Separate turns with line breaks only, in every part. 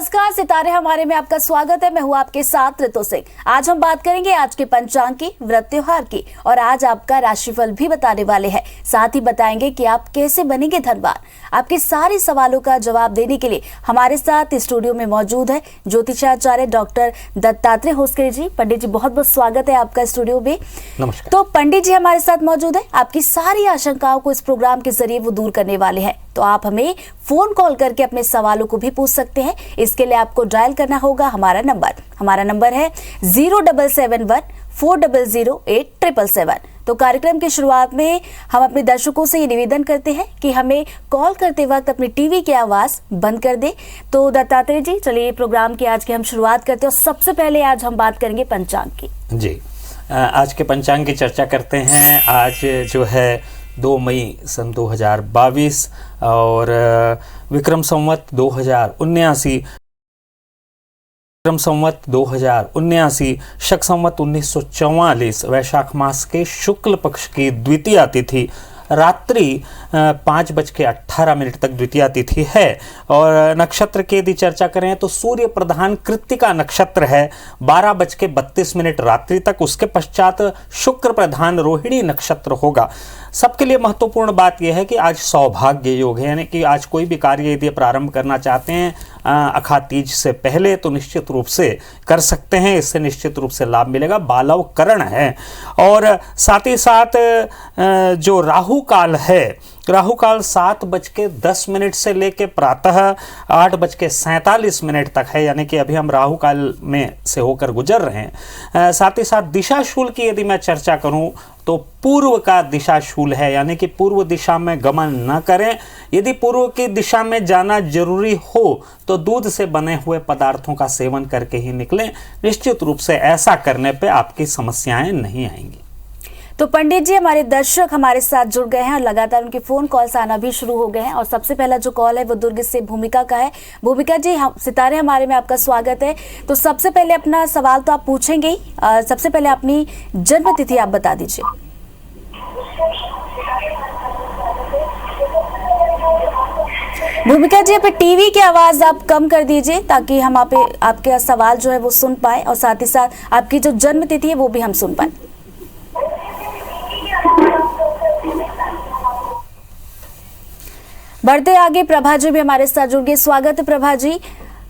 नमस्कार, सितारे हमारे में आपका स्वागत है। मैं हूँ आपके साथ ऋतु सिंह। आज हम बात करेंगे आज के पंचांग की, व्रत त्योहार की और आज आपका राशिफल भी बताने वाले हैं। साथ ही बताएंगे कि आप कैसे बनेंगे धनवान। आपके सारे सवालों का जवाब देने के लिए हमारे साथ स्टूडियो में मौजूद है ज्योतिषाचार्य डॉक्टर दत्तात्रेय होसकरे जी। पंडित जी, बहुत बहुत स्वागत है आपका स्टूडियो में।
नमस्कार।
तो पंडित जी हमारे साथ मौजूद है। आपकी सारी आशंकाओं को इस प्रोग्राम के जरिए वो दूर करने वाले हैं। तो आप हमें फोन कॉल करके अपने सवालों को भी पूछ सकते हैं। इसके लिए आपको डायल करना होगा हमारा नंबर है 0714000877। तो कार्यक्रम की शुरुआत में हम अपने दर्शकों से ये निवेदन करते हैं कि हमें कॉल करते वक्त अपनी टीवी की आवाज बंद कर दे। तो दत्तात्रेय जी, चलिए प्रोग्राम की आज की हम शुरुआत करते हैं। और सबसे पहले आज हम बात करेंगे पंचांग की।
जी, आज के पंचांग की चर्चा करते हैं। आज जो है 2 मई सन 2022 और विक्रम संवत 2079 शक संवत 1944 वैशाख मास के शुक्ल पक्ष की द्वितीया तिथि रात्रि 5:18 तक द्वितीया तिथि है। और नक्षत्र की यदि चर्चा करें तो सूर्य प्रधान कृत्तिका नक्षत्र है 12:32 रात्रि तक। उसके पश्चात शुक्र प्रधान रोहिणी नक्षत्र होगा। सबके लिए महत्वपूर्ण बात यह है कि आज सौभाग्य योग है, यानी कि आज कोई भी कार्य यदि प्रारंभ करना चाहते हैं अखात तीज से पहले तो निश्चित रूप से कर सकते हैं। इससे निश्चित रूप से लाभ मिलेगा। बालव करण है। और साथ ही साथ जो राहु काल है, राहु काल 7:10 से लेकर प्रातः 8:47 तक है, यानी कि अभी हम राहु काल में से होकर गुजर रहे हैं। साथ ही साथ दिशाशूल की यदि मैं चर्चा करूं तो पूर्व का दिशाशूल है, यानी कि पूर्व दिशा में गमन न करें। यदि पूर्व की दिशा में जाना जरूरी हो तो दूध से बने हुए पदार्थों का सेवन करके ही निकलें। निश्चित रूप से ऐसा करने पे आपकी समस्याएं नहीं आएंगी।
तो पंडित जी, हमारे दर्शक हमारे साथ जुड़ गए हैं और लगातार उनके फोन कॉल्स आना भी शुरू हो गए हैं। और सबसे पहला जो कॉल है वो दुर्ग से भूमिका का है। भूमिका जी, सितारे हमारे में आपका स्वागत है। तो सबसे पहले अपना सवाल तो आप पूछेंगे ही। सबसे पहले अपनी जन्म तिथि आप बता दीजिए। भूमिका जी, अपने टीवी की आवाज आप कम कर दीजिए ताकि हम आपके सवाल जो है वो सुन पाए और साथ ही साथ आपकी जो जन्म तिथि है वो भी हम सुन पाए। बढ़ते आगे, प्रभा जी भी हमारे साथ जुड़ गए। स्वागत है प्रभा जी।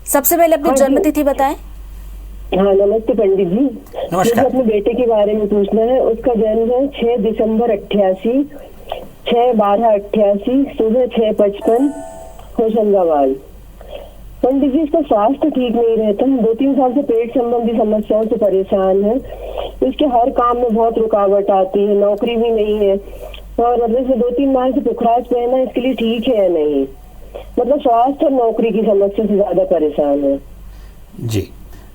सबसे पहले अपनी जन्म तिथि बताएं।
हाँ, नमस्ते पंडित जी।
नमस्कार।
मुझे अपने बेटे के बारे में पूछना है। उसका जन्म है 6 दिसंबर 88, 6/12/88, सुबह 6:55, होशंगाबाद। पंडित जी, इसका स्वास्थ्य ठीक नहीं रहता है। 2-3 साल से पेट संबंधी समस्याओं से परेशान है। इसके हर काम में बहुत रुकावट आती है। नौकरी भी नहीं है और मतलब से 2-3 माह से पुखराज पहना इसके लिए ठीक है या नहीं? मतलब स्वास्थ्य और नौकरी की समस्या से ज्यादा परेशान है।
जी,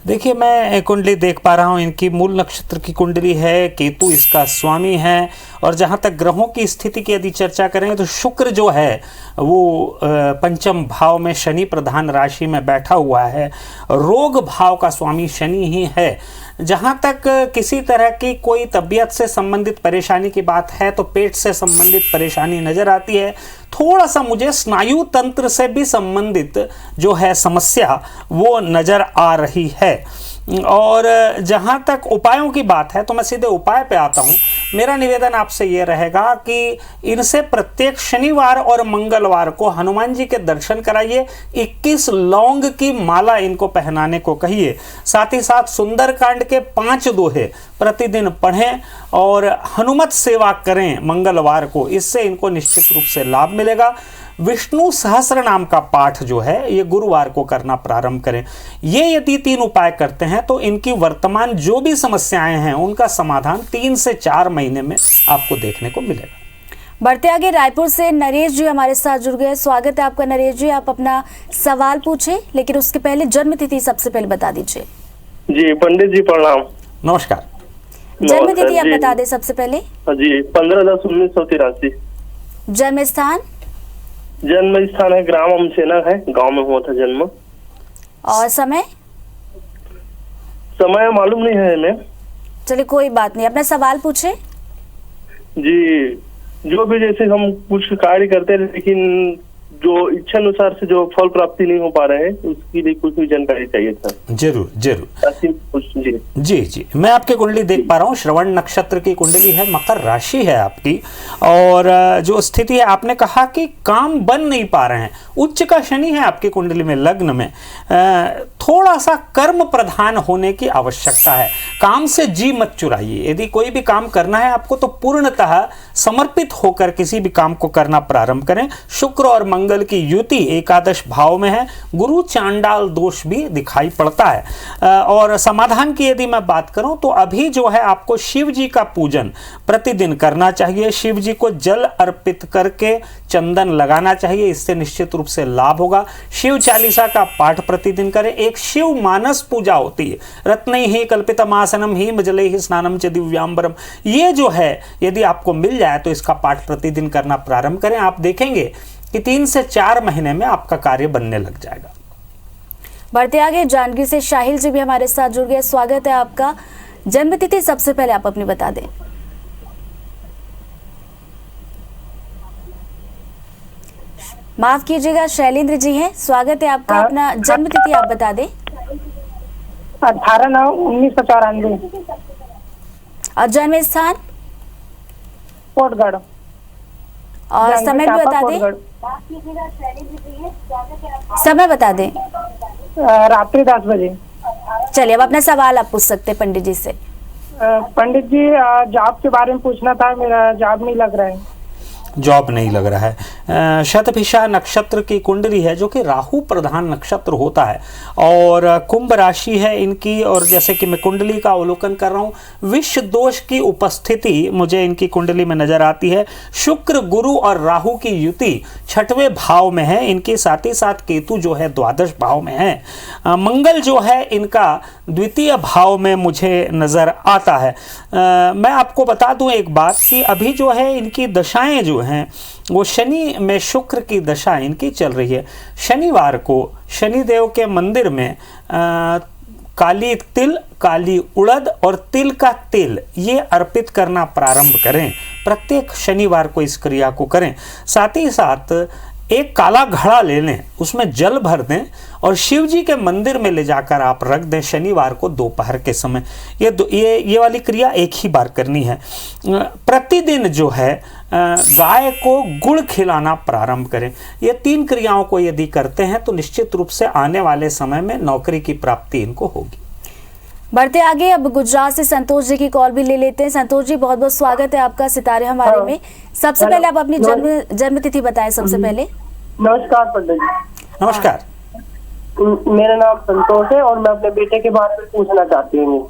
देखिए, मैं कुंडली देख पा रहा हूँ। इनकी मूल नक्षत्र की कुंडली है, केतु इसका स्वामी है। और जहाँ तक ग्रहों की स्थिति की यदि चर्चा करें तो शुक्र जो है वो पंचम भाव में शनि प्रधान राशि में बैठा हुआ है। रोग भाव का स्वामी शनि ही है। जहाँ तक किसी तरह की कोई तबीयत से संबंधित परेशानी की बात है तो पेट से संबंधित परेशानी नजर आती है। थोड़ा सा मुझे स्नायु तंत्र से भी संबंधित जो है समस्या वो नजर आ रही है। और जहाँ तक उपायों की बात है तो मैं सीधे उपाय पे आता हूँ। मेरा निवेदन आपसे ये रहेगा कि इनसे प्रत्येक शनिवार और मंगलवार को हनुमान जी के दर्शन कराइए। 21 लौंग की माला इनको पहनाने को कहिए। साथ ही साथ सुंदरकांड के 5 दोहे प्रतिदिन पढ़ें और हनुमत सेवा करें मंगलवार को। इससे इनको निश्चित रूप से लाभ मिलेगा। विष्णु सहस्र नाम का पाठ जो है ये गुरुवार को करना प्रारंभ करें। ये यदि 3 उपाय करते हैं तो इनकी वर्तमान जो भी समस्याएं हैं उनका समाधान 3 से 4 महीने में आपको देखने को मिलेगा।
बढ़ते आगे, रायपुर से नरेश जी हमारे साथ जुड़ गए। स्वागत है आपका नरेश जी। आप अपना सवाल पूछे, लेकिन उसके पहले जन्म तिथि सबसे पहले बता दीजिए।
जी पंडित जी, प्रणाम।
नमस्कार।
जन्म तिथि आप बता दें सबसे पहले।
जी, 15/10/1983।
जन्म स्थान?
जन्म स्थान है ग्राम अमसेना है, गांव में हुआ था जन्म।
और समय?
समय मालूम नहीं है हमें।
चलिए कोई बात नहीं, अपना सवाल पूछे।
जी, जो भी जैसे हम कुछ कार्य करते हैं लेकिन जो इच्छा अनुसार से जो फल प्राप्ति नहीं हो पा रहे हैं, उसके लिए कुछ भी जानकारी चाहिए था।
जरूर जरूर।
जी
जी जी, मैं आपकी कुंडली देख पा रहा हूँ। श्रवण नक्षत्र की कुंडली है, मकर राशि है आपकी, और जो स्थिति है, आपने कहा कि काम बन नहीं पा रहे हैं। उच्च का शनि है आपकी कुंडली में, लग्न में। थोड़ा सा कर्म प्रधान होने की आवश्यकता है। काम से जी मत चुराइए। यदि कोई भी काम करना है आपको तो पूर्णतः समर्पित होकर किसी भी काम को करना प्रारंभ करें। शुक्र और मंगल की युति एकादश भाव में है। गुरु चांडाल दोष भी दिखाई पड़ता है। और समाधान की यदि मैं बात करूं तो अभी जो है आपको शिव जी का पूजन प्रतिदिन करना चाहिए। शिव जी को जल अर्पित करके चंदन लगाना चाहिए, इससे निश्चित रूप से लाभ होगा। शिव चालीसा का पाठ प्रतिदिन करें। एक शिव मानस पूजा होती है, रत्नै ही कल्पितमासनम ही मजले ही स्नानम च दिव्यांबरम। ये जो है यदि आपको मिल जाए तो इसका पाठ प्रतिदिन करना प्रारंभ करें। आप देखेंगे कि 3 से 4 महीने में आपका कार्य बनने लग जाएगा।
बढ़ते आगे, जानकी से शाहिल जी भी हमारे साथ जुड़ गए। स्वागत है आपका। जन्म तिथि सबसे पहले आप अपनी बता दें। माफ कीजिएगा, शैलेंद्र जी हैं। स्वागत है आपका। अपना जन्म तिथि आप बता दें।
18/9/1994।
और जन्म स्थान
कोटगढ़।
और समय भी बता दें। समय बता दें।
रात्रि 10 बजे।
चलिए, अब अपना सवाल आप पूछ सकते हैं पंडित जी से।
पंडित जी, जॉब के बारे में पूछना था। मेरा जॉब नहीं लग रहा है।
जॉब नहीं लग रहा है। शतभिषा नक्षत्र की कुंडली है, जो कि राहु प्रधान नक्षत्र होता है, और कुंभ राशि है इनकी। और जैसे कि मैं कुंडली का अवलोकन कर रहा हूँ, विष दोष की उपस्थिति मुझे इनकी कुंडली में नजर आती है। शुक्र, गुरु और राहु की युति 6वें भाव में है इनके, साथ ही साथ केतु जो है द्वादश भाव में है। मंगल जो है इनका द्वितीय भाव में मुझे नजर आता है। मैं आपको बता दूं एक बात कि अभी जो है इनकी दशाएं जो हैं वो शनि में शुक्र की दशा इनकी चल रही है। शनिवार को शनिदेव के मंदिर में काली तिल, काली उड़द और तिल का तेल ये अर्पित करना प्रारंभ करें। प्रत्येक शनिवार को इस क्रिया को करें। साथ ही साथ एक काला घड़ा ले लें, उसमें जल भर दें और शिव जी के मंदिर में ले जाकर आप रख दें शनिवार को दोपहर के समय। ये वाली क्रिया एक ही बार करनी है। प्रतिदिन जो है गाय को गुड़ खिलाना प्रारंभ करें। ये 3 क्रियाओं को यदि करते हैं तो निश्चित रूप से आने वाले समय में नौकरी की प्राप्ति इनको होगी।
बढ़ते आगे, अब गुजरात से संतोष जी की कॉल भी ले लेते हैं। संतोष जी, बहुत बहुत स्वागत है आपका सितारे हमारे में। सबसे पहले आप अपनी जन्म तिथि बताएं सबसे पहले।
नमस्कार पंडित जी।
नमस्कार।
मेरा नाम संतोष है और मैं अपने बेटे के बारे में पूछना चाहती हूँ।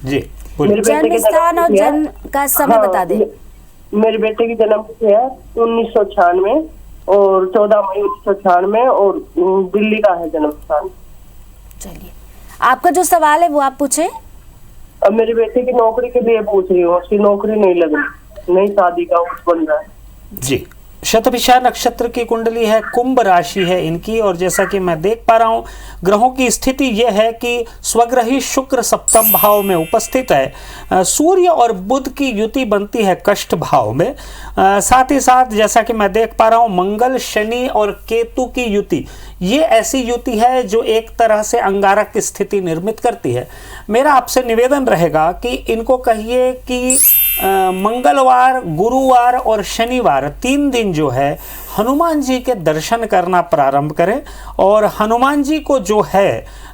जी बोलिए।
जन्म स्थान और जन्म का समय बता दें।
मेरे बेटे की जन्म तिथि है 1996 और 14 मई 1996 और दिल्ली का है जन्म स्थान।
चलिए, आपका जो सवाल है वो आप पूछें।
अब मेरे बेटे की नौकरी के लिए पूछ रही हूँ, उसकी नौकरी नहीं लग रही, नई शादी का बन रहा है।
जी, शतभिषा नक्षत्र की कुंडली है, कुंभ राशि है इनकी। और जैसा कि मैं देख पा रहा हूं, ग्रहों की स्थिति यह है कि स्वग्रही शुक्र 7वें भाव में उपस्थित है। सूर्य और बुध की युति बनती है कष्ट भाव में। साथ ही साथ जैसा कि मैं देख पा रहा हूं, मंगल, शनि और केतु की युति, ये ऐसी युति है जो एक तरह से अंगारक की स्थिति निर्मित करती है। मेरा आपसे निवेदन रहेगा कि इनको कहिए कि मंगलवार, गुरुवार और शनिवार 3 दिन जो है हनुमान जी के दर्शन करना प्रारंभ करें और हनुमान जी को जो है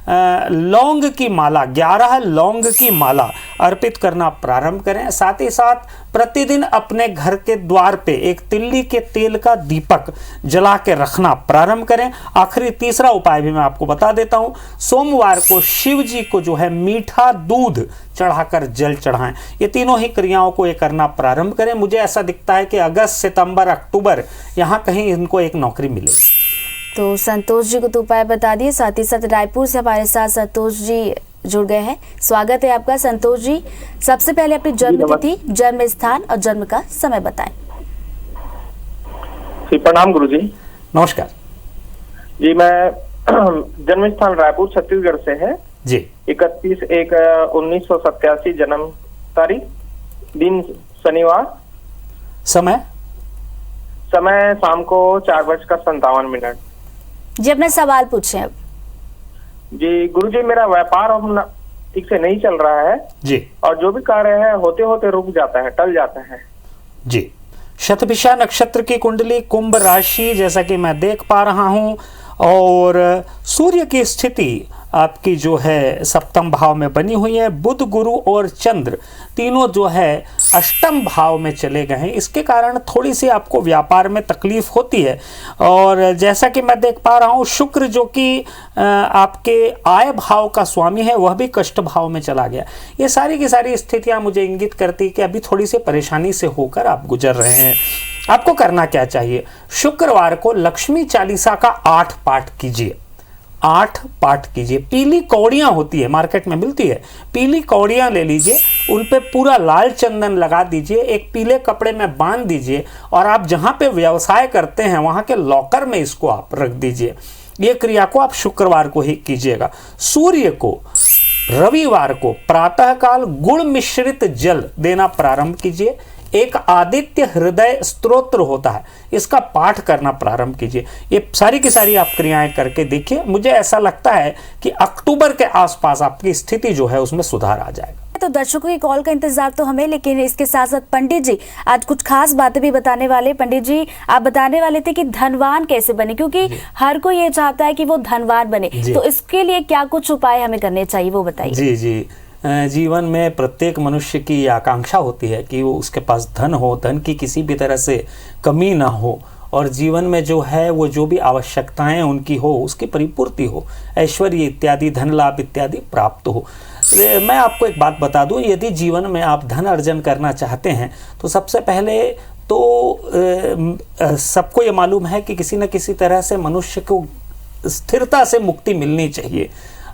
लौंग की माला, 11 लौंग की माला अर्पित करना प्रारंभ करें। साथ ही साथ प्रतिदिन अपने घर के द्वार पे एक तिल्ली के तेल का दीपक जला के रखना प्रारंभ करें। आखिरी तीसरा उपाय भी मैं आपको बता देता हूं, सोमवार को शिव जी को जो है मीठा दूध चढ़ाकर जल चढ़ाएं। ये तीनों ही क्रियाओं को ये करना प्रारंभ करें। मुझे ऐसा दिखता है कि अगस्त, सितंबर, अक्टूबर यहाँ कहीं इनको एक नौकरी मिलेगी।
तो संतोष जी को तो उपाय बता दिए। साथ ही साथ रायपुर से हमारे साथ संतोष जी जुड़ गए हैं। स्वागत है आपका संतोष जी। सबसे पहले अपनी जन्म तिथि, जन्म स्थान और जन्म का समय बताएं।
जी प्रणाम गुरु जी।
नमस्कार
जी, मैं जन्म स्थान रायपुर छत्तीसगढ़ से है
जी।
31/1/1987 जन्म तारीख, दिन शनिवार, समय शाम को 4:57
जी अपना सवाल पूछें अब।
जी गुरुजी, मेरा व्यापार अब ठीक से नहीं चल रहा है
जी।
और जो भी कार्य है होते होते रुक जाता है, टल जाता है।
जी, शतभिषा नक्षत्र की कुंडली, कुंभ राशि जैसा कि मैं देख पा रहा हूं, और सूर्य की स्थिति आपकी जो है सप्तम भाव में बनी हुई है। बुध, गुरु और चंद्र तीनों जो है अष्टम भाव में चले गए हैं। इसके कारण थोड़ी सी आपको व्यापार में तकलीफ होती है। और जैसा कि मैं देख पा रहा हूँ, शुक्र जो कि आपके आय भाव का स्वामी है, वह भी कष्ट भाव में चला गया। ये सारी की सारी स्थितियां मुझे इंगित करती कि अभी थोड़ी सी परेशानी से होकर आप गुजर रहे हैं। आपको करना क्या चाहिए? शुक्रवार को लक्ष्मी चालीसा का 8 पाठ कीजिए। 8 पाठ कीजिए। पीली कौड़ियां होती है, मार्केट में मिलती है, पीली कौड़ियां ले लीजिए, उन पे पूरा लाल चंदन लगा दीजिए, एक पीले कपड़े में बांध दीजिए, और आप जहां पे व्यवसाय करते हैं वहां के लॉकर में इसको आप रख दीजिए। ये क्रिया को आप शुक्रवार को ही कीजिएगा। सूर्य को रविवार को प्रातःकाल गुड़ मिश्रित जल देना प्रारंभ कीजिए। एक आदित्य हृदय स्तोत्र होता है, इसका पाठ करना प्रारंभ कीजिए। ये सारी की सारी आप क्रियाएं करके देखिए। मुझे ऐसा लगता है कि अक्टूबर के आसपास आपकी स्थिति जो है उसमें सुधार आ जाएगा।
तो दर्शकों की कॉल का इंतजार तो हमें, लेकिन इसके साथ साथ पंडित जी आज कुछ खास बातें भी बताने वाले। पंडित जी, आप बताने वाले थे कि धनवान कैसे बने, क्योंकि हर कोई ये चाहता है कि वो धनवान बने, तो इसके लिए क्या कुछ उपाय हमें करने चाहिए, वो बताइए।
जी जी, जीवन में प्रत्येक मनुष्य की आकांक्षा होती है कि वो उसके पास धन हो, धन की किसी भी तरह से कमी ना हो, और जीवन में जो है वो जो भी आवश्यकताएं उनकी हो उसकी परिपूर्ति हो, ऐश्वर्य इत्यादि, धन लाभ इत्यादि प्राप्त हो। मैं आपको एक बात बता दूं, यदि जीवन में आप धन अर्जन करना चाहते हैं तो सबसे पहले तो सबको ये मालूम है कि किसी न किसी तरह से मनुष्य को स्थिरता से मुक्ति मिलनी चाहिए।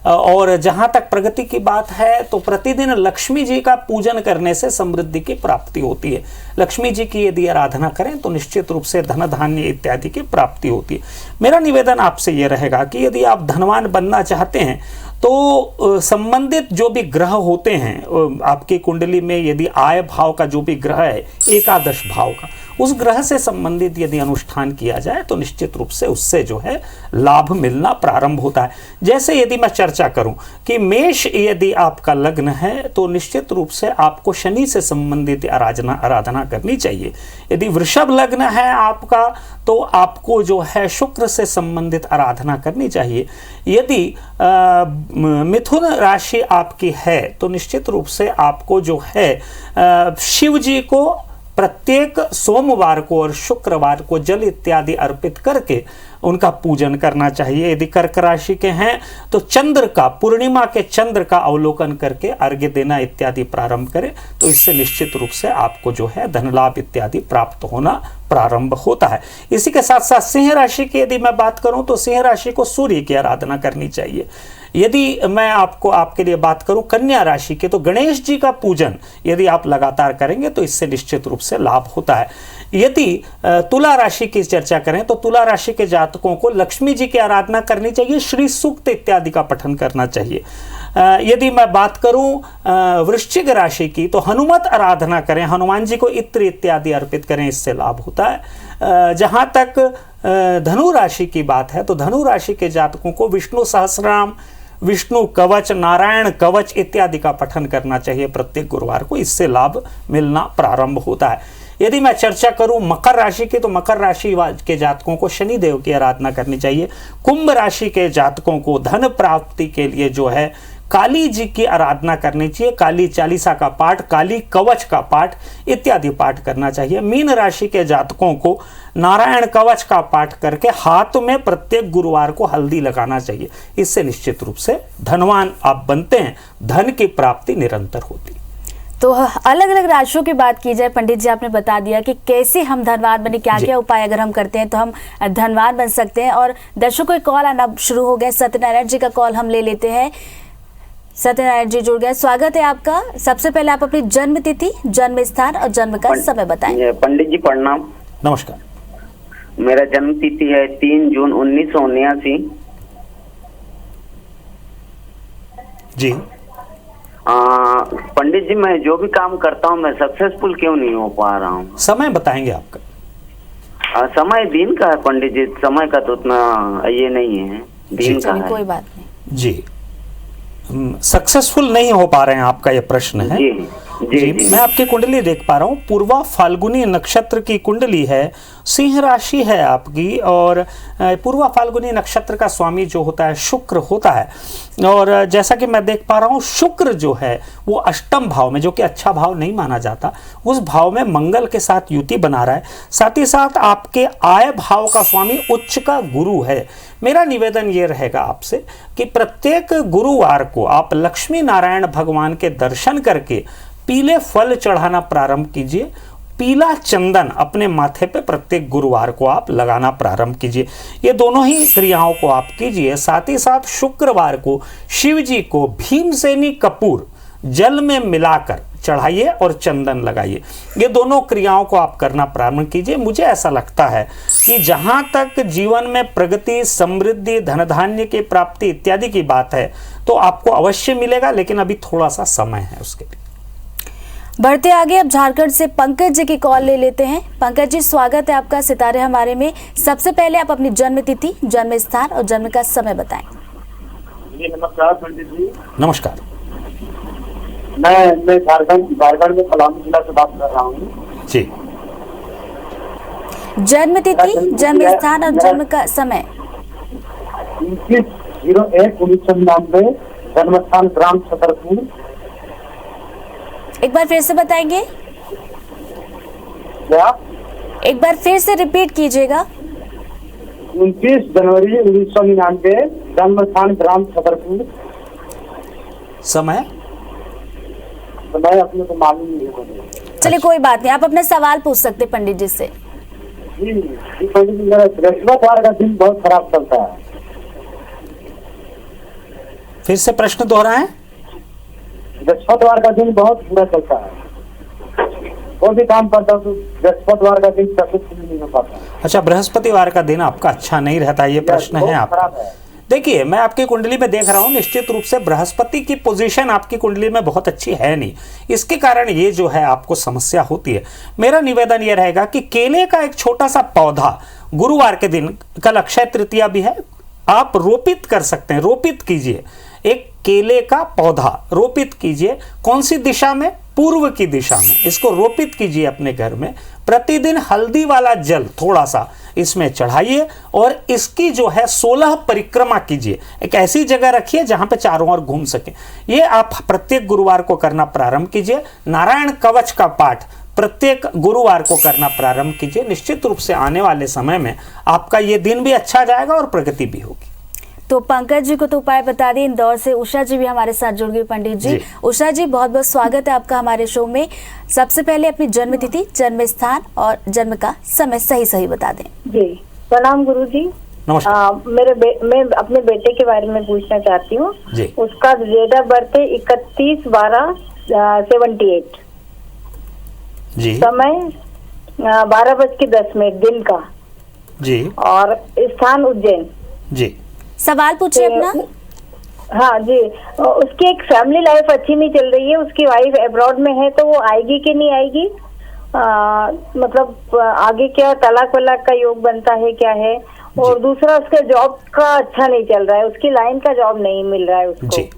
और जहां तक प्रगति की बात है तो प्रतिदिन लक्ष्मी जी का पूजन करने से समृद्धि की प्राप्ति होती है। लक्ष्मी जी की यदि आराधना करें तो निश्चित रूप से धन धान्य इत्यादि की प्राप्ति होती है। मेरा निवेदन आपसे यह रहेगा कि यदि आप धनवान बनना चाहते हैं तो संबंधित जो भी ग्रह होते हैं आपकी कुंडली में, यदि आय भाव का जो भी ग्रह है, एकादश भाव का, उस ग्रह से संबंधित यदि अनुष्ठान किया जाए तो निश्चित रूप से उससे जो है लाभ मिलना प्रारंभ होता है। जैसे यदि मैं चर्चा करूं कि मेष यदि आपका लग्न है तो निश्चित रूप से आपको शनि से संबंधित आराधना करनी चाहिए। यदि वृषभ लग्न है आपका तो आपको जो है शुक्र से संबंधित आराधना करनी चाहिए। यदि मिथुन राशि आपकी है तो निश्चित रूप से आपको जो है शिव जी को प्रत्येक सोमवार को और शुक्रवार को जल इत्यादि अर्पित करके उनका पूजन करना चाहिए। यदि कर्क राशि के हैं तो चंद्र का, पूर्णिमा के चंद्र का अवलोकन करके अर्घ्य देना इत्यादि प्रारंभ करें तो इससे निश्चित रूप से आपको जो है धन लाभ इत्यादि प्राप्त होना प्रारंभ होता है। इसी के साथ साथ सिंह राशि की यदि मैं बात करूं तो सिंह राशि को सूर्य की आराधना करनी चाहिए। यदि मैं आपके लिए बात करूं कन्या राशि के, तो गणेश जी का पूजन यदि आप लगातार करेंगे तो इससे निश्चित रूप से लाभ होता है। यदि तुला राशि की चर्चा करें तो तुला राशि के जातकों को लक्ष्मी जी की आराधना करनी चाहिए, श्री सूक्त इत्यादि का पठन करना चाहिए। यदि मैं बात करूं वृश्चिक राशि की तो हनुमत आराधना करें, हनुमान जी को इत्र इत्यादि अर्पित करें, इससे लाभ होता है। जहां तक धनु राशि की बात है तो धनु राशि के जातकों को विष्णु सहस्रनाम, विष्णु कवच, नारायण कवच इत्यादि का पठन करना चाहिए प्रत्येक गुरुवार को, इससे लाभ मिलना प्रारंभ होता है। यदि मैं चर्चा करूं मकर राशि की तो मकर राशि के जातकों को शनि देव की आराधना करनी चाहिए। कुंभ राशि के जातकों को धन प्राप्ति के लिए जो है काली जी की आराधना करनी चाहिए, काली चालीसा का पाठ, काली कवच का पाठ इत्यादि पाठ करना चाहिए। मीन राशि के जातकों को नारायण कवच का पाठ करके हाथ में प्रत्येक गुरुवार को हल्दी लगाना चाहिए, इससे निश्चित रूप से धनवान आप बनते हैं, धन की प्राप्ति निरंतर होती है।
तो अलग अलग राशियों की बात की जाए, पंडित जी आपने बता दिया कि कैसे हम धनवान बने, क्या क्या उपाय अगर हम करते हैं तो हम धनवान बन सकते हैं। और दर्शकों के कॉल आना शुरू हो गए। सत्यनारायण जी का कॉल हम ले लेते हैं। सत्यनारायण जी जुड़ गए, स्वागत है आपका। सबसे पहले आप अपनी जन्म तिथि, जन्म स्थान और जन्म का समय बताएं।
पंडित जी प्रणाम।
नमस्कार।
मेरा जन्म तिथि है 3 जून 1979।
जी
पंडित जी, मैं जो भी काम करता हूँ मैं सक्सेसफुल क्यों नहीं हो पा रहा हूँ?
समय बताएंगे आपका।
समय दिन का है पंडित जी, समय का तो उतना ये नहीं है, दिन का
चलिए
है।
कोई बात नहीं।
जी, सक्सेसफुल नहीं हो पा रहे हैं, आपका ये प्रश्न है।
जी जी
जी,
जी।
मैं आपकी कुंडली देख पा रहा हूँ, पूर्वा फाल्गुनी नक्षत्र की कुंडली है, सिंह राशि है आपकी, और पूर्वा फाल्गुनी नक्षत्र का स्वामी जो होता है शुक्र होता है। और जैसा कि मैं देख पा रहा हूँ, शुक्र जो है वो अष्टम भाव में, जो कि अच्छा भाव नहीं माना जाता, उस भाव में मंगल के साथ युति बना रहा है। साथ ही साथ आपके आय भाव का स्वामी उच्च का गुरु है। मेरा निवेदन ये रहेगा आपसे कि प्रत्येक गुरुवार को आप लक्ष्मी नारायण भगवान के दर्शन करके पीले फल चढ़ाना प्रारंभ कीजिए। पीला चंदन अपने माथे पे प्रत्येक गुरुवार को आप लगाना प्रारंभ कीजिए। ये दोनों ही क्रियाओं को आप कीजिए। साथ ही साथ शुक्रवार को शिव जी को भीमसेनी कपूर जल में मिलाकर चढ़ाइए और चंदन लगाइए। ये दोनों क्रियाओं को आप करना प्रारंभ कीजिए। मुझे ऐसा लगता है कि जहां तक जीवन में प्रगति, समृद्धि, धन धान्य की प्राप्ति इत्यादि की बात है तो आपको अवश्य मिलेगा, लेकिन अभी थोड़ा सा समय है उसके लिए।
बढ़ते आगे, अब झारखंड से पंकज जी की कॉल ले लेते हैं। पंकज जी, स्वागत है आपका सितारे हमारे में। सबसे पहले आप अपनी जन्म तिथि, जन्म स्थान और जन्म का समय बताएं।
जी नमस्कार पंडित जी।
नमस्कार।
मैं झारखंड में पलामू जिला से बात कर रहा हूँ
जी,
जन्म तिथि, जन्म स्थान और जन्म का समय।
29/01/1999, जन्म स्थान ग्राम छतरपुर।
एक बार फिर से बताएंगे?
क्या?
एक बार फिर से रिपीट कीजिएगा।
29 जनवरी 1999, जन्म स्थान ग्राम छतरपुर।
समय
तो मैं अपने को मालूम नहीं है।
चलिए कोई बात नहीं, आप अपना सवाल पूछ सकते हैं पंडित जी से।
जी पंडित जी, मेरा बृहस्पतिवार का दिन बहुत खराब चलता है।
फिर से प्रश्न दोहराएं।
बृहस्पतिवार का दिन बहुत बुरा चलता है। कोई भी काम करता हूँ तो बृहस्पतिवार का दिन सक्सेसफुल नहीं हो पाता।
अच्छा, बृहस्पतिवार का दिन आपका अच्छा नहीं रहता, ये प्रश्न है आपका। देखिए, मैं आपकी कुंडली में देख रहा हूँ, निश्चित रूप से बृहस्पति की पोजीशन आपकी कुंडली में बहुत अच्छी है नहीं। इसके कारण ये जो है आपको समस्या होती है। मेरा निवेदन ये रहेगा कि केले का एक छोटा सा पौधा गुरुवार के दिन, कल अक्षय तृतीया भी है, आप रोपित कर सकते हैं। रोपित कीजिए, एक केले का पौधा रोपित कीजिए। कौन सी दिशा में? पूर्व की दिशा में। इसको रोपित कीजिए अपने घर में। प्रतिदिन हल्दी वाला जल थोड़ा सा इसमें चढ़ाइए और इसकी जो है 16 परिक्रमा कीजिए। एक ऐसी जगह रखिए जहां पे चारों ओर घूम सके। ये आप प्रत्येक गुरुवार को करना प्रारंभ कीजिए। नारायण कवच का पाठ प्रत्येक गुरुवार को करना प्रारंभ कीजिए। निश्चित रूप से आने वाले समय में आपका ये दिन भी अच्छा जाएगा और प्रगति भी होगी।
तो पंकज जी को तो उपाय बता दिए। इंदौर से उषा जी भी हमारे साथ जुड़ गई पंडित जी। उषा जी, बहुत बहुत स्वागत है आपका हमारे शो में। सबसे पहले अपनी जन्म तिथि, जन्म स्थान और जन्म का समय सही बता दें।
जी प्रणाम गुरु जी।
नमस्कार।
मैं अपने बेटे के बारे में पूछना चाहती हूँ।
जी।
उसका डेट ऑफ बर्थ है 31/12/78।
जी।
समय 12:10 दिन का।
जी।
और स्थान उज्जैन।
जी।
सवाल पूछिए अपना।
हाँ जी, उसकी एक फैमिली लाइफ अच्छी नहीं चल रही है। उसकी वाइफ अब्रॉड में है, तो वो आएगी कि नहीं आएगी? मतलब आगे क्या तलाक वलाक का योग बनता है, क्या है? और दूसरा, उसका जॉब का अच्छा नहीं चल रहा है, उसकी लाइन का जॉब नहीं मिल रहा है उसको।
जी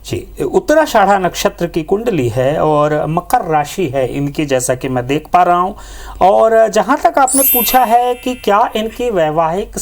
जी। उत्तराषाढ़ा नक्षत्र की कुंडली है और मकर राशि है इनकी, जैसा कि मैं देख पा रहा हूं। और जहां तक आपने पूछा है कि क्या इनकी वैवाहिक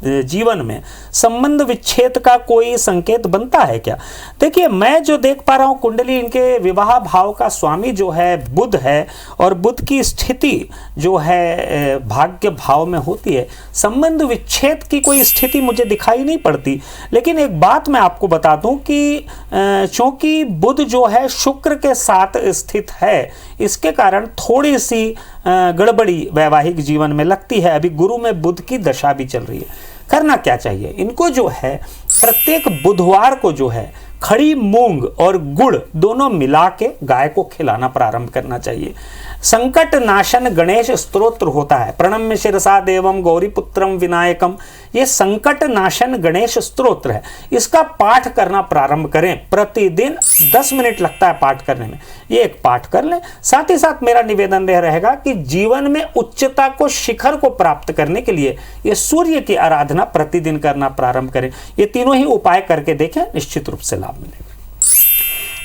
जीवन में संबंध विच्छेद का कोई संकेत बनता है क्या, देखिए मैं जो देख पा रहा हूं कुंडली, इनके विवाह भाव का स्वामी जो है बुध है और बुध की स्थिति जो है भाग्य भाव में होती है। संबंध विच्छेद की कोई स्थिति मुझे दिखाई नहीं पड़ती। लेकिन एक बात मैं आपको बता दूं कि चूंकि बुध जो है शुक्र के साथ स्थित है, इसके कारण थोड़ी सी गड़बड़ी वैवाहिक जीवन में लगती है। अभी गुरु में बुध की दशा भी चल रही है। करना क्या चाहिए इनको, जो है प्रत्येक बुधवार को जो है खड़ी मूंग और गुड़ दोनों मिला के गाय को खिलाना प्रारंभ करना चाहिए। संकट नाशन गणेश स्तोत्र होता है, प्रणम्य शिरसा देवम गौरी पुत्रम विनायकम, ये संकट नाशन गणेश स्तोत्र है। इसका पाठ करना प्रारंभ करें। प्रतिदिन 10 मिनट लगता है पाठ करने में, ये एक पाठ कर लें। साथ ही साथ मेरा निवेदन यह रहेगा कि जीवन में उच्चता को, शिखर को प्राप्त करने के लिए ये सूर्य की आराधना प्रतिदिन करना प्रारंभ करें। ये तीनों ही उपाय करके देखें, निश्चित रूप से लाभ मिलेगा।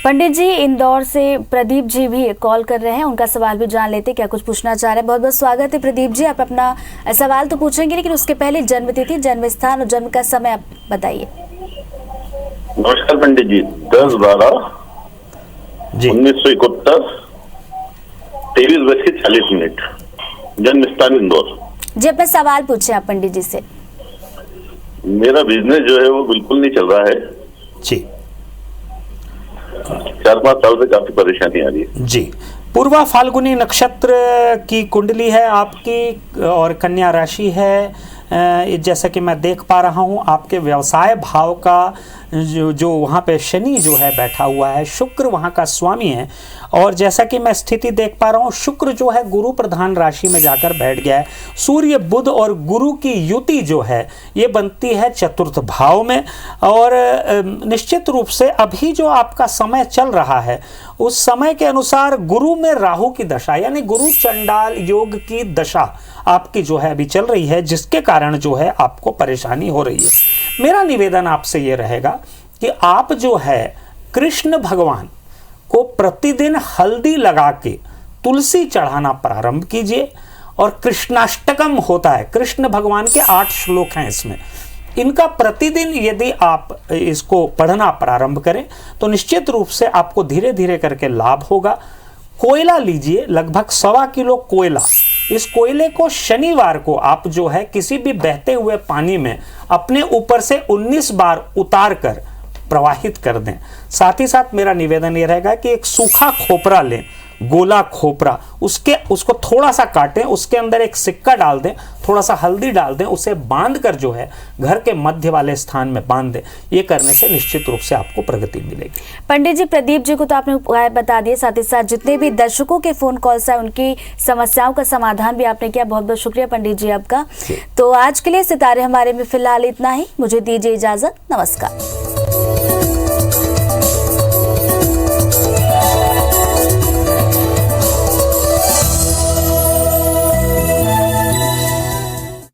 पंडित जी, इंदौर से प्रदीप जी भी कॉल कर रहे हैं, उनका सवाल भी जान लेते, क्या कुछ पूछना चाह रहे हैं। बहुत बहुत स्वागत है प्रदीप जी, आप अपना सवाल तो पूछेंगे, लेकिन उसके पहले जन्म तिथि, जन्म स्थान और जन्म का समय आप बताइए।
नमस्कार पंडित जी, 10/12/1971 23:40 जन्म स्थान इंदौर।
जी, अपना सवाल पूछे आप पंडित जी से।
मेरा बिजनेस जो है वो बिल्कुल नहीं चल रहा है
जी,
4-5 साल से काफी परेशानी आ रही है
जी। पूर्वा फाल्गुनी नक्षत्र की कुंडली है आपकी और कन्या राशि है। जैसा कि मैं देख पा रहा हूं, आपके व्यवसाय भाव का जो वहाँ पे शनि जो है बैठा हुआ है, शुक्र वहाँ का स्वामी है। और जैसा कि मैं स्थिति देख पा रहा हूँ, शुक्र जो है गुरु प्रधान राशि में जाकर बैठ गया है। सूर्य बुध और गुरु की युति जो है ये बनती है चतुर्थ भाव में। और निश्चित रूप से अभी जो आपका समय चल रहा है उस समय के अनुसार गुरु में राहु की दशा, यानी गुरु चंडाल योग की दशा आपकी जो है अभी चल रही है, जिसके कारण जो है आपको परेशानी हो रही है। मेरा निवेदन आपसे ये रहेगा कि आप जो है कृष्ण भगवान को प्रतिदिन हल्दी लगा के तुलसी चढ़ाना प्रारंभ कीजिए। और कृष्णाष्टकम होता है, कृष्ण भगवान के 8 श्लोक हैं इसमें, इनका प्रतिदिन यदि आप इसको पढ़ना प्रारंभ करें तो निश्चित रूप से आपको धीरे धीरे करके लाभ होगा। कोयला लीजिए, लगभग 1.25 किलो कोयला। इस कोयले को शनिवार को आप जो है किसी भी बहते हुए पानी में अपने ऊपर से 19 बार उतार कर प्रवाहित कर दें। साथ ही साथ मेरा निवेदन ये रहेगा कि एक सूखा खोपरा लें, गोला खोपरा, उसको थोड़ा सा काटें, उसके अंदर एक सिक्का डाल दें, थोड़ा सा हल्दी डाल दें, उसे बांध कर जो है घर के मध्य वाले स्थान में बांध दें। ये करने से निश्चित रूप से आपको प्रगति मिलेगी।
पंडित जी, प्रदीप जी को तो आपने उपाय बता दिए, साथ ही साथ जितने भी दर्शकों के फोन कॉल्स आए उनकी समस्याओं का समाधान भी आपने किया। बहुत बहुत शुक्रिया पंडित जी आपका। तो आज के लिए सितारे हमारे में फिलहाल इतना ही, मुझे दीजिए इजाजत, नमस्कार।